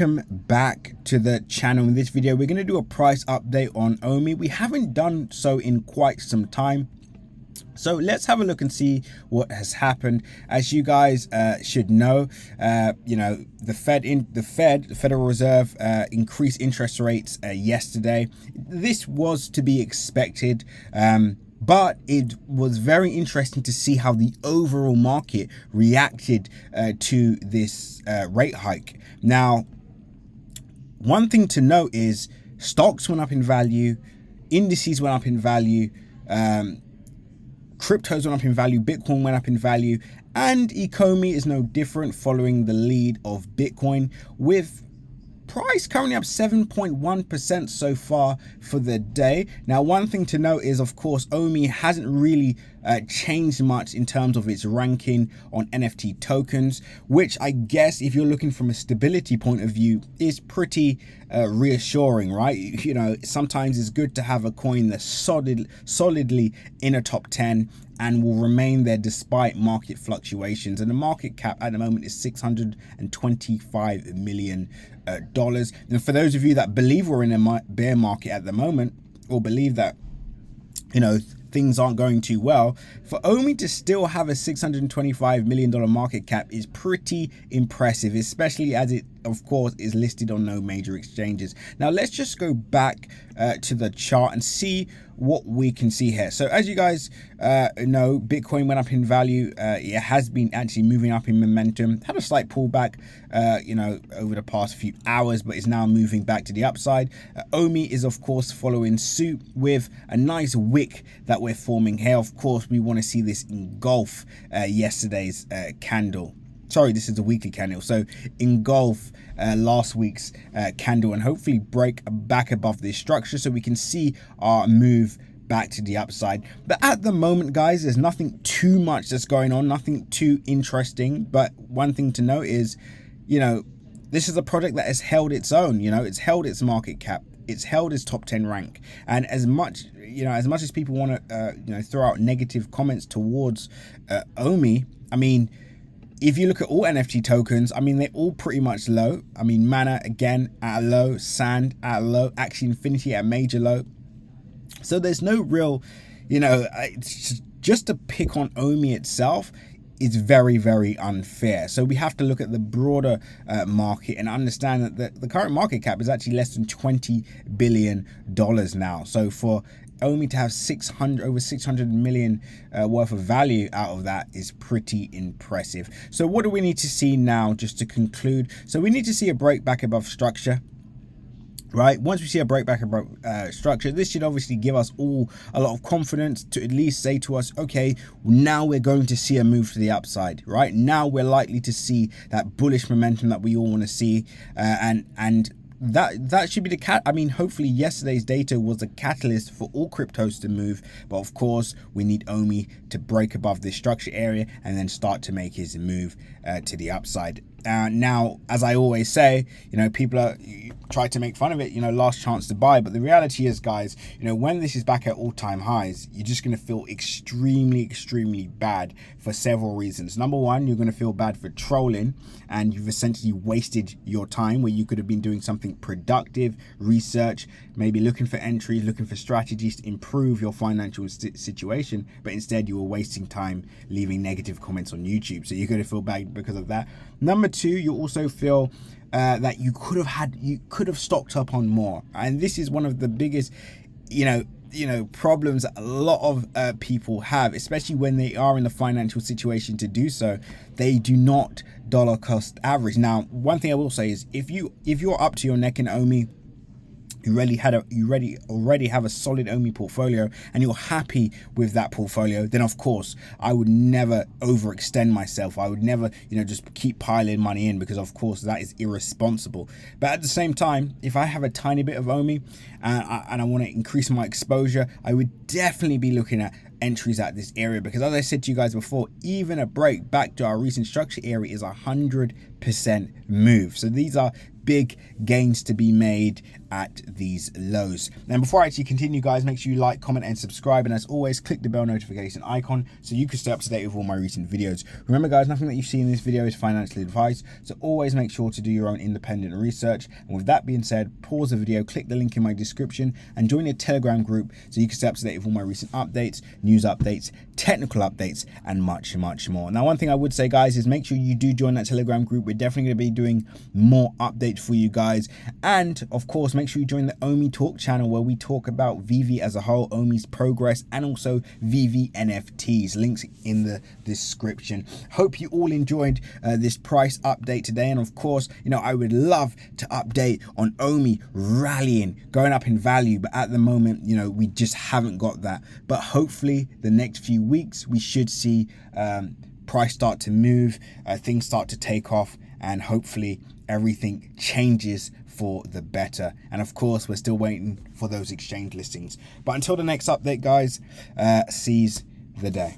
Welcome back to the channel. In this video we're going to do a price update on OMI. We haven't done so in quite some time, so let's have a look and see what has happened. As you guys should know, the Federal Reserve increased interest rates yesterday. This was to be expected, but it was very interesting to see how the overall market reacted to this rate hike. Now, one thing to note is stocks went up in value, indices went up in value, cryptos went up in value, Bitcoin went up in value, and ECOMI is no different, following the lead of Bitcoin, with price currently up 7.1% so far for the day. Now, one thing to note is, of course, OMI hasn't really changed much in terms of its ranking on NFT tokens, which I guess, if you're looking from a stability point of view, is pretty reassuring, right? You know, sometimes it's good to have a coin that's solidly in a top 10 and will remain there despite market fluctuations. And the market cap at the moment is $625 million. And for those of you that believe we're in a bear market at the moment, or believe that, you know, things aren't going too well, for OMI to still have a $625 million market cap is pretty impressive, especially as it, of course, is listed on no major exchanges. Now, let's just go back to the chart and see what we can see here. So as you guys know, Bitcoin went up in value. It has been actually moving up in momentum, had a slight pullback over the past few hours, but is now moving back to the upside. OMI is, of course, following suit with a nice wick that we're forming here. Of course, we want to see this engulf yesterday's candle. Sorry, this is a weekly candle, so engulf last week's candle and hopefully break back above this structure so we can see our move back to the upside. But at the moment, guys, there's nothing too much that's going on, nothing too interesting. But one thing to note is, you know, this is a project that has held its own. You know, it's held its market cap, it's held its top 10 rank, and as much as people want to throw out negative comments towards OMI, I mean, if you look at all NFT tokens, I mean, they're all pretty much low. I mean, Mana, again, at a low. Sand, at a low. Axie Infinity, at a major low. So there's no real, it's just to pick on OMI itself is very, very unfair. So we have to look at the broader market and understand that the current market cap is actually less than $20 billion now. So for OMI to have over 600 million worth of value out of that is pretty impressive. So what do we need to see now, just to conclude? So we need to see a break back above structure, right? Once we see a break back above structure, this should obviously give us all a lot of confidence to at least say to us, okay, now we're going to see a move to the upside, right? Now we're likely to see that bullish momentum that we all want to see, and that should be the I mean, hopefully yesterday's data was a catalyst for all cryptos to move, but of course we need OMI to break above this structure area and then start to make his move to the upside. Now, as I always say, people try to make fun of it, last chance to buy, but the reality is, guys, when this is back at all-time highs, you're just going to feel extremely bad for several reasons. Number one, you're going to feel bad for trolling, and you've essentially wasted your time where you could have been doing something productive, research, maybe looking for entries, looking for strategies to improve your financial situation, but instead you were wasting time leaving negative comments on YouTube. So you're going to feel bad because of that. Number two, you also feel that you could have stocked up on more, and this is one of the biggest problems that a lot of people have, especially when they are in the financial situation to do so. They do not dollar cost average. Now, one thing I will say is, if you're up to your neck in OMI, you already have a solid OMI portfolio and you're happy with that portfolio, then of course I would never overextend myself. I would never just keep piling money in, because of course that is irresponsible. But at the same time, if I have a tiny bit of OMI and I want to increase my exposure, I would definitely be looking at entries at this area, because as I said to you guys before, even a break back to our recent structure area is 100% move. So these are big gains to be made at these lows. And before I actually continue, guys, make sure you like, comment, and subscribe. And as always, click the bell notification icon so you can stay up to date with all my recent videos. Remember, guys, nothing that you see in this video is financial advice, so always make sure to do your own independent research. And with that being said, pause the video, click the link in my description, and join the Telegram group so you can stay up to date with all my recent updates, news updates, technical updates, and much, much more. Now, one thing I would say, guys, is make sure you do join that Telegram group. We're definitely going to be doing more updates for you guys. And of course, make sure you join the OMI Talk channel where we talk about VEVE as a whole, OMI's progress, and also VEVE NFTs. Links in the description. Hope you all enjoyed this price update today. And of course, you know, I would love to update on OMI rallying, going up in value. But at the moment, you know, we just haven't got that. But hopefully the next few weeks, we should see price start to move, things start to take off, and hopefully everything changes for the better. And of course, we're still waiting for those exchange listings. But until the next update, guys, seize the day.